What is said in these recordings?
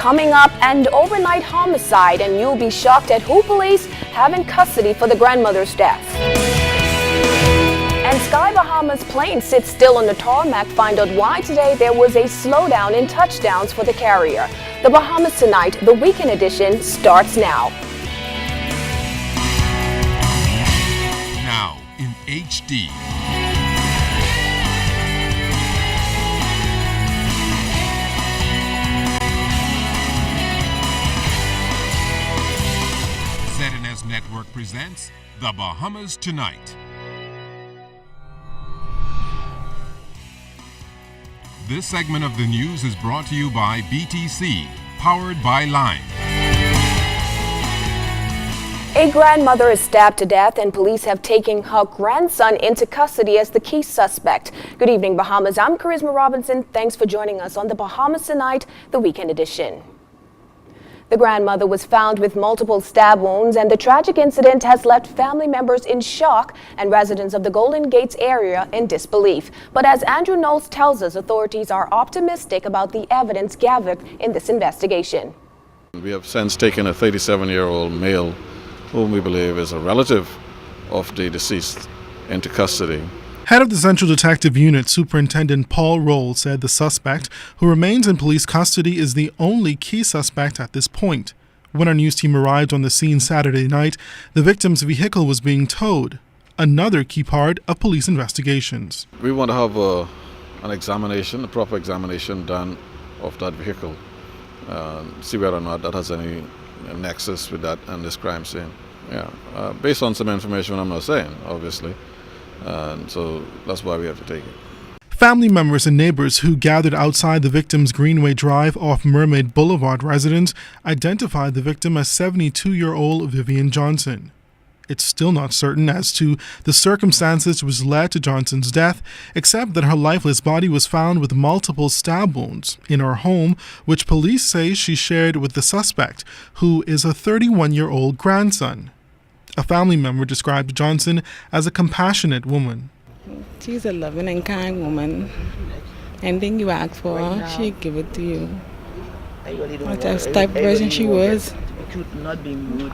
Coming up, an overnight homicide, and you'll be shocked at who police have in custody for the grandmother's death. And Sky Bahamas plane sits still on the tarmac. Find out why today there was a slowdown in touchdowns for the carrier. The Bahamas Tonight, the weekend edition, starts now. Now in HD. ZNS Network presents The Bahamas Tonight. This segment of the news is brought to you by BTC, powered by Lime. A grandmother is stabbed to death, and police have taken her grandson into custody as the key suspect. Good evening, Bahamas. I'm Charisma Robinson. Thanks for joining us on the Bahamas Tonight, the weekend edition. The grandmother was found with multiple stab wounds, and the tragic incident has left family members in shock and residents of the Golden Gates area in disbelief. But as Andrew Knowles tells us, authorities are optimistic about the evidence gathered in this investigation. We have since taken a 37-year-old male, whom we believe is a relative of the deceased, into custody. Head of the Central Detective Unit, Superintendent Paul Roll, said the suspect, who remains in police custody, is the only key suspect at this point. When our news team arrived on the scene Saturday night, the victim's vehicle was being towed, another key part of police investigations. We want to have an examination, a proper examination done of that vehicle, see whether or not that has any nexus with that and this crime scene. Based on some information I'm not saying, obviously. So that's why we have to take it. Family members and neighbors who gathered outside the victim's Greenway Drive off Mermaid Boulevard residence identified the victim as 72-year-old Vivian Johnson. It's still not certain as to the circumstances which led to Johnson's death, except that her lifeless body was found with multiple stab wounds in her home, which police say she shared with the suspect, who is a 31-year-old grandson. A family member described Johnson as a compassionate woman. She's a loving and kind woman. Anything you ask for, she'll give it to you. That's the type of person she was.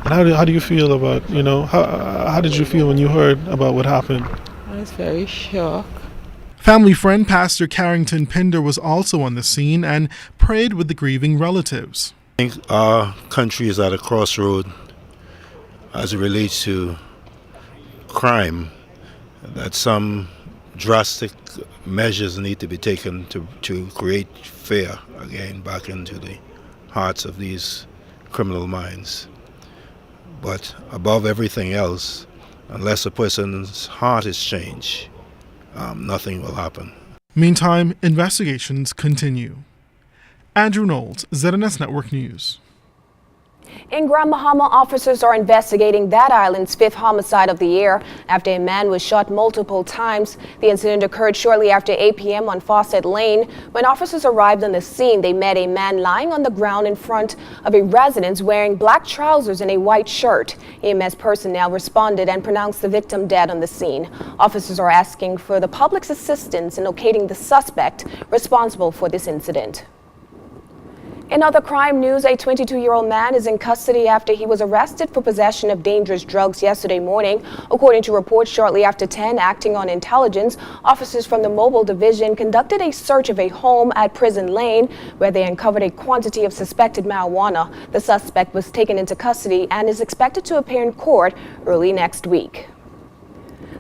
How do you feel about, how did you feel when you heard about what happened? I was very shocked. Family friend Pastor Carrington Pinder was also on the scene and prayed with the grieving relatives. I think our country is at a crossroad as it relates to crime, that some drastic measures need to be taken to create fear again back into the hearts of these criminal minds. But above everything else, unless a person's heart is changed, nothing will happen. Meantime, investigations continue. Andrew Knowles, ZNS Network News. In Grand Bahama, officers are investigating that island's fifth homicide of the year after a man was shot multiple times. The incident occurred shortly after 8 p.m. on Fawcett Lane. When officers arrived on the scene, they met a man lying on the ground in front of a residence wearing black trousers and a white shirt. EMS personnel responded and pronounced the victim dead on the scene. Officers are asking for the public's assistance in locating the suspect responsible for this incident. In other crime news, a 22-year-old man is in custody after he was arrested for possession of dangerous drugs yesterday morning. According to reports shortly after 10, acting on intelligence, officers from the Mobile Division conducted a search of a home at Prison Lane where they uncovered a quantity of suspected marijuana. The suspect was taken into custody and is expected to appear in court early next week.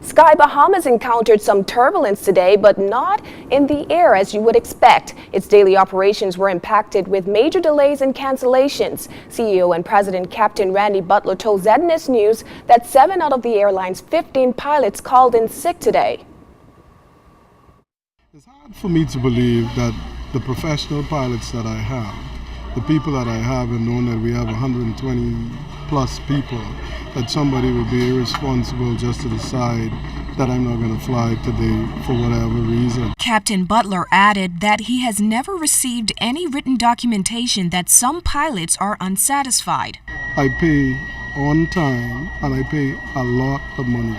Sky Bahamas encountered some turbulence today, but not in the air as you would expect. Its daily operations were impacted with major delays and cancellations. CEO and President Captain Randy Butler told ZNS News that 7 out of the airline's 15 pilots called in sick today. It's hard for me to believe that the professional pilots that I have, the people that I have, and knowing that we have 120 plus people, that somebody would be irresponsible just to decide that I'm not going to fly today for whatever reason. Captain Butler added that he has never received any written documentation that some pilots are unsatisfied. I pay on time and I pay a lot of money.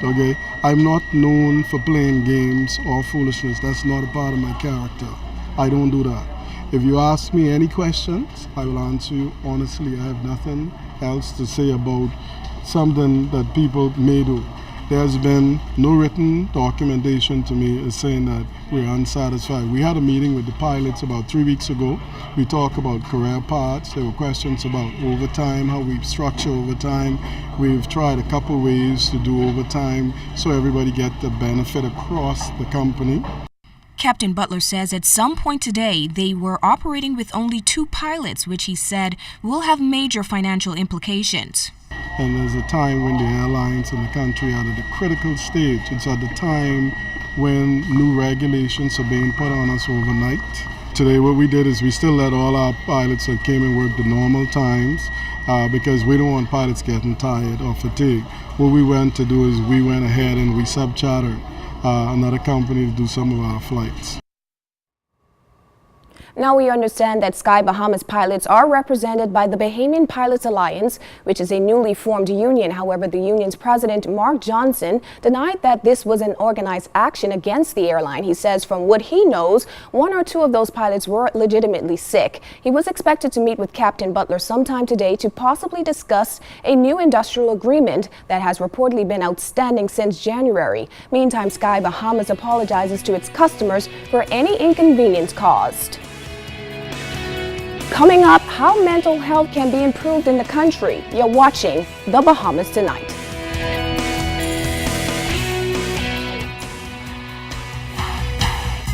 Okay? I'm not known for playing games or foolishness. That's not a part of my character. I don't do that. If you ask me any questions, I will answer you honestly. I have nothing else to say about something that people may do. There's been no written documentation to me as saying that we're unsatisfied. We had a meeting with the pilots about 3 weeks ago. We talked about career paths. There were questions about overtime, how we structure overtime. We've tried a couple ways to do overtime so everybody get the benefit across the company. Captain Butler says at some point today they were operating with only 2 pilots, which he said will have major financial implications. And there's a time when the airlines in the country are at a critical stage. It's at the time when new regulations are being put on us overnight. Today what we did is we still let all our pilots that came and worked the normal times because we don't want pilots getting tired or fatigued. What we went to do is we went ahead and we subchartered another company to do some of our flights. Now we understand that Sky Bahamas pilots are represented by the Bahamian Pilots Alliance, which is a newly formed union. However, the union's president, Mark Johnson, denied that this was an organized action against the airline. He says from what he knows, 1 or 2 of those pilots were legitimately sick. He was expected to meet with Captain Butler sometime today to possibly discuss a new industrial agreement that has reportedly been outstanding since January. Meantime, Sky Bahamas apologizes to its customers for any inconvenience caused. Coming up, how mental health can be improved in the country. You're watching The Bahamas Tonight.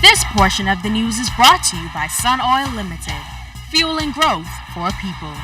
This portion of the news is brought to you by Sun Oil Limited, fueling growth for people.